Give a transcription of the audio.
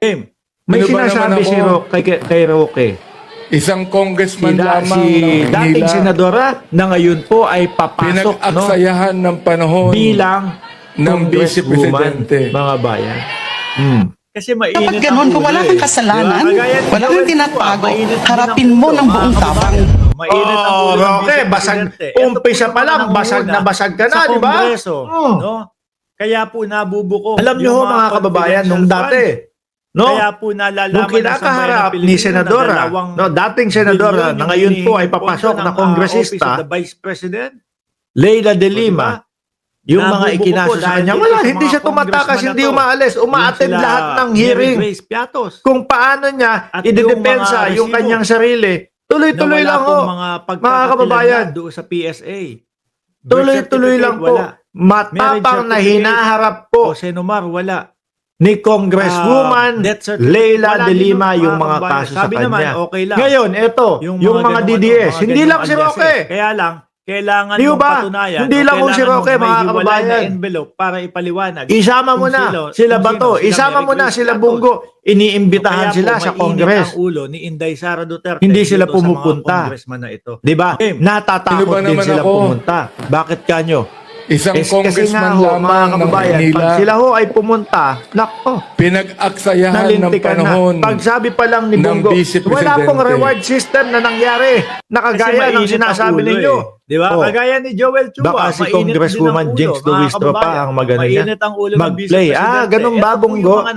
May Ano ba sinasabi naman si ako? kay Roque. Isang congressman lamang Si ng dating Manila, senadora na ngayon po ay papasok pinag-aksayahan ng panahon bilang ng Vice congresswoman, Presidente. mga bayan. Kasi mainit Dapat ganun, kung wala kang kasalanan, wala kang tinatago, harapin mo ng buong tapang. Mainit ang ulo ng Roque, basag, umpisa pa lang, basag na basag ka na, di ba? No? Kaya po nabubuko. Alam niyo ho, mga kababayan, nung dati, no? Kaya po nalalaman Nung kinakaharap ni Senadora, no, dating Senadora na ngayon po ay papasok na kongresista, the Vice President, Leila de Lima, yung mga nabubuko ikinaso sa dahil kanya, dito wala, sa hindi mga siya tumatakas, congressman hindi na to. umaalis, umaattend Yung sila lahat ng Mary hearing. Grace Piatos. Kung paano niya At idedepensa yung mga yung resibo kanyang sarili, tuloy-tuloy lang ho. Mga kababayan, doon sa PSA. Tuloy-tuloy lang po. Wala. Matapang na certificate, hinaharap po Jose Nomar, wala. ni Congresswoman Death certificate, Leila wala de din, Lima yung mga kababayan. kaso sa Sabi naman, kanya. okay lang. Ngayon, ito, yung mga ganung DDS, mga hindi ganung lang si aliases. Roque. Kaya lang, kailangan Di mong ba? patunayan. Hindi o lang ho si kailangan Roque, mong mga may hiwalay kababayan. na envelope para ipaliwanag. Isama mo Kung na sino- sila kung Bato, sino, sila isama Mary mo na Grace sila Piatos. Bungo, iniimbitahan Kaya sila po, sa mainit Congress. ang ulo ni Inday Sara Duterte. Hindi sila dito sa mga pumupunta. congressman na ito. Di ba? Okay. Natatakot Sino ba din naman sila ako? pumunta. Bakit kanyo? Isang Kasi congressman nga ho, mga lamang ng kababayan, Manila, pag sila ho ay pumunta, nako, pinag-aksayahan ng nalintikan na. panahon Pag sabi pa lang ni ng Bungo, Vice wala pong Presidente. reward system na nangyari na kagaya ng mainit ang sinasabi ulo ninyo. Di ba? Oh. Kagaya ni Joel Chua. Baka si mainit Congresswoman din ang ulo, Jinx mga Duwistro pa kababayan. ang magano niya. Mainit ang ulo ng Mag-play. Vice Presidente. Ganun ba, Ito po yung Bungo? mga